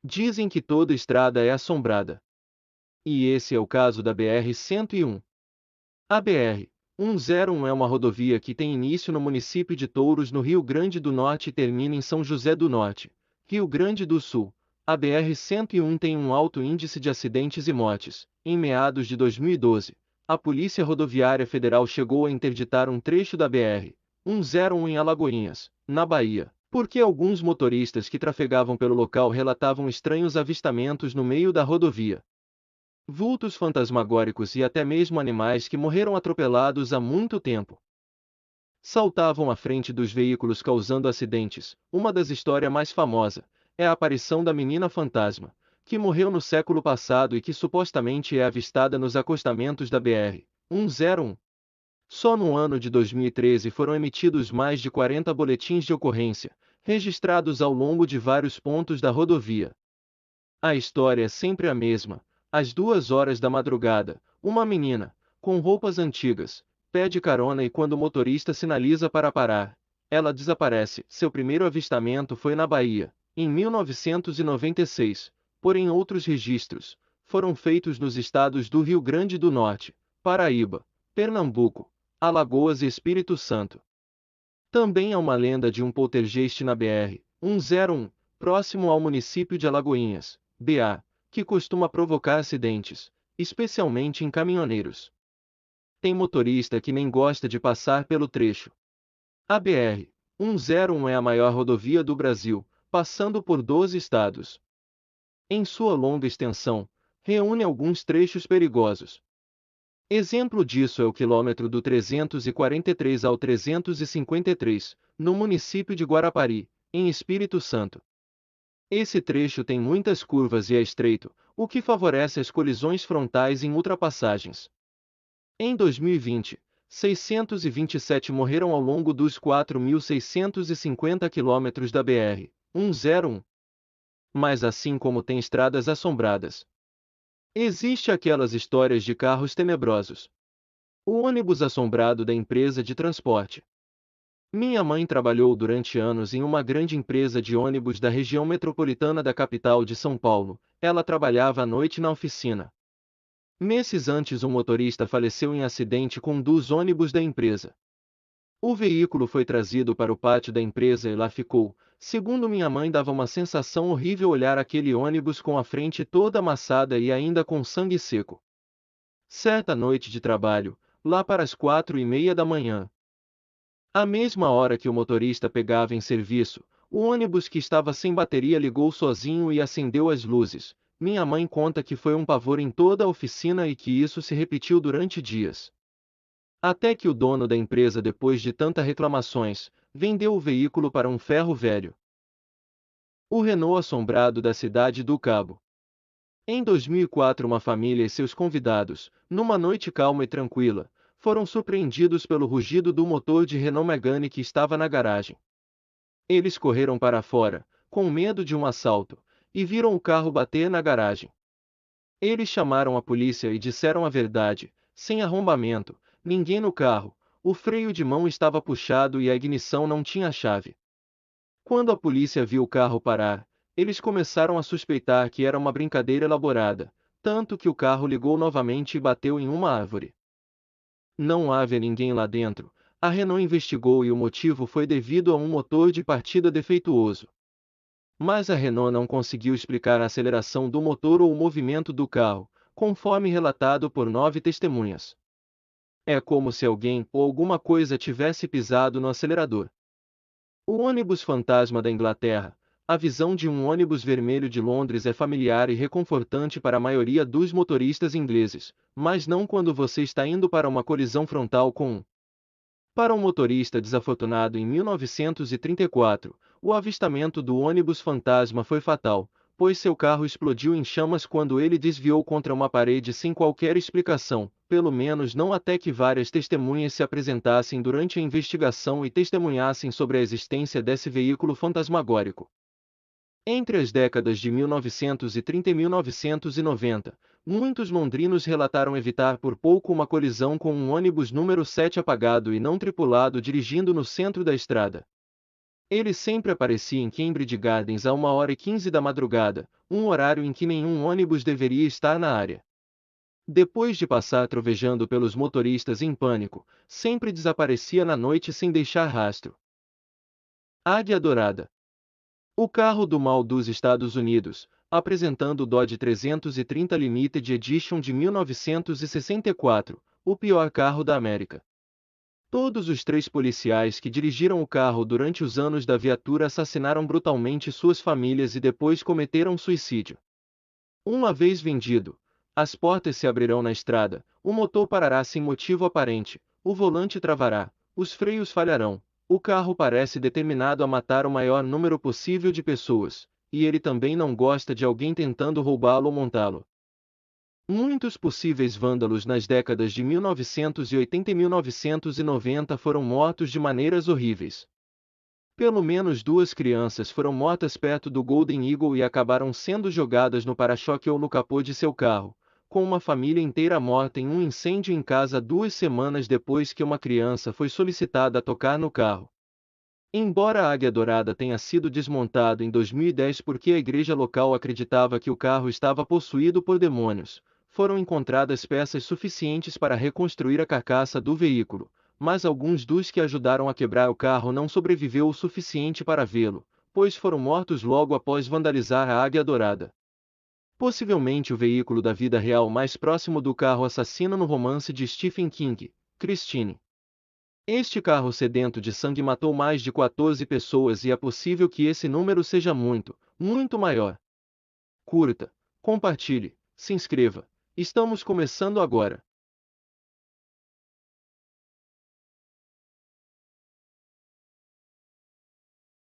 Dizem que toda estrada é assombrada. E esse é o caso da BR-101. A BR-101 é uma rodovia que tem início no município de Touros, no Rio Grande do Norte e termina em São José do Norte, Rio Grande do Sul. A BR-101 tem um alto índice de acidentes e mortes. Em meados de 2012, a Polícia Rodoviária Federal chegou a interditar um trecho da BR-101 em Alagoinhas, na Bahia, porque alguns motoristas que trafegavam pelo local relatavam estranhos avistamentos no meio da rodovia. Vultos fantasmagóricos e até mesmo animais que morreram atropelados há muito tempo saltavam à frente dos veículos causando acidentes. Uma das histórias mais famosas é a aparição da menina fantasma, que morreu no século passado e que supostamente é avistada nos acostamentos da BR-101. Só no ano de 2013 foram emitidos mais de 40 boletins de ocorrência, registrados ao longo de vários pontos da rodovia. A história é sempre a mesma. Às 2 horas da madrugada, uma menina, com roupas antigas, pede carona e quando o motorista sinaliza para parar, ela desaparece. Seu primeiro avistamento foi na Bahia, em 1996, porém outros registros foram feitos nos estados do Rio Grande do Norte, Paraíba, Pernambuco, Alagoas e Espírito Santo. Também há uma lenda de um poltergeist na BR-101, próximo ao município de Alagoinhas, BA, que costuma provocar acidentes, especialmente em caminhoneiros. Tem motorista que nem gosta de passar pelo trecho. A BR-101 é a maior rodovia do Brasil, passando por 12 estados. Em sua longa extensão, reúne alguns trechos perigosos. Exemplo disso é o quilômetro do 343 ao 353, no município de Guarapari, em Espírito Santo. Esse trecho tem muitas curvas e é estreito, o que favorece as colisões frontais em ultrapassagens. Em 2020, 627 morreram ao longo dos 4.650 quilômetros da BR-101. Mas assim como tem estradas assombradas, existe aquelas histórias de carros tenebrosos. O ônibus assombrado da empresa de transporte. Minha mãe trabalhou durante anos em uma grande empresa de ônibus da região metropolitana da capital de São Paulo. Ela trabalhava à noite na oficina. Meses antes, um motorista faleceu em acidente com um dos ônibus da empresa. O veículo foi trazido para o pátio da empresa e lá ficou. Segundo minha mãe, dava uma sensação horrível olhar aquele ônibus com a frente toda amassada e ainda com sangue seco. Certa noite de trabalho, lá para as 4:30 da manhã, à mesma hora que o motorista pegava em serviço, o ônibus que estava sem bateria ligou sozinho e acendeu as luzes. Minha mãe conta que foi um pavor em toda a oficina e que isso se repetiu durante dias. Até que o dono da empresa, depois de tantas reclamações, vendeu o veículo para um ferro velho. O Renault assombrado da cidade do Cabo. Em 2004, uma família e seus convidados, numa noite calma e tranquila, foram surpreendidos pelo rugido do motor de Renault Megane que estava na garagem. Eles correram para fora, com medo de um assalto, e viram o carro bater na garagem. Eles chamaram a polícia e disseram a verdade: sem arrombamento, ninguém no carro, o freio de mão estava puxado e a ignição não tinha chave. Quando a polícia viu o carro parar, eles começaram a suspeitar que era uma brincadeira elaborada, tanto que o carro ligou novamente e bateu em uma árvore. Não havia ninguém lá dentro. A Renault investigou e o motivo foi devido a um motor de partida defeituoso. Mas a Renault não conseguiu explicar a aceleração do motor ou o movimento do carro, conforme relatado por 9 testemunhas. É como se alguém ou alguma coisa tivesse pisado no acelerador. O ônibus fantasma da Inglaterra. A visão de um ônibus vermelho de Londres é familiar e reconfortante para a maioria dos motoristas ingleses, mas não quando você está indo para uma colisão frontal com um. Para um motorista desafortunado em 1934, o avistamento do ônibus fantasma foi fatal, pois seu carro explodiu em chamas quando ele desviou contra uma parede sem qualquer explicação, pelo menos não até que várias testemunhas se apresentassem durante a investigação e testemunhassem sobre a existência desse veículo fantasmagórico. Entre as décadas de 1930 e 1990, muitos londrinos relataram evitar por pouco uma colisão com um ônibus número 7 apagado e não tripulado dirigindo no centro da estrada. Ele sempre aparecia em Cambridge Gardens a 1h15 da madrugada, um horário em que nenhum ônibus deveria estar na área. Depois de passar trovejando pelos motoristas em pânico, sempre desaparecia na noite sem deixar rastro. Águia Dourada. O carro do mal dos Estados Unidos, apresentando o Dodge 330 Limited Edition de 1964, o pior carro da América. Todos os 3 policiais que dirigiram o carro durante os anos da viatura assassinaram brutalmente suas famílias e depois cometeram suicídio. Uma vez vendido, as portas se abrirão na estrada, o motor parará sem motivo aparente, o volante travará, os freios falharão. O carro parece determinado a matar o maior número possível de pessoas, e ele também não gosta de alguém tentando roubá-lo ou montá-lo. Muitos possíveis vândalos nas décadas de 1980 e 1990 foram mortos de maneiras horríveis. Pelo menos 2 crianças foram mortas perto do Golden Eagle e acabaram sendo jogadas no para-choque ou no capô de seu carro, com uma família inteira morta em um incêndio em casa 2 semanas depois que uma criança foi solicitada a tocar no carro. Embora a Águia Dourada tenha sido desmontado em 2010 porque a igreja local acreditava que o carro estava possuído por demônios, foram encontradas peças suficientes para reconstruir a carcaça do veículo, mas alguns dos que ajudaram a quebrar o carro não sobreviveu o suficiente para vê-lo, pois foram mortos logo após vandalizar a Águia Dourada. Possivelmente o veículo da vida real mais próximo do carro assassino no romance de Stephen King, Christine. Este carro sedento de sangue matou mais de 14 pessoas e é possível que esse número seja muito, muito maior. Curta, compartilhe, se inscreva. Estamos começando agora.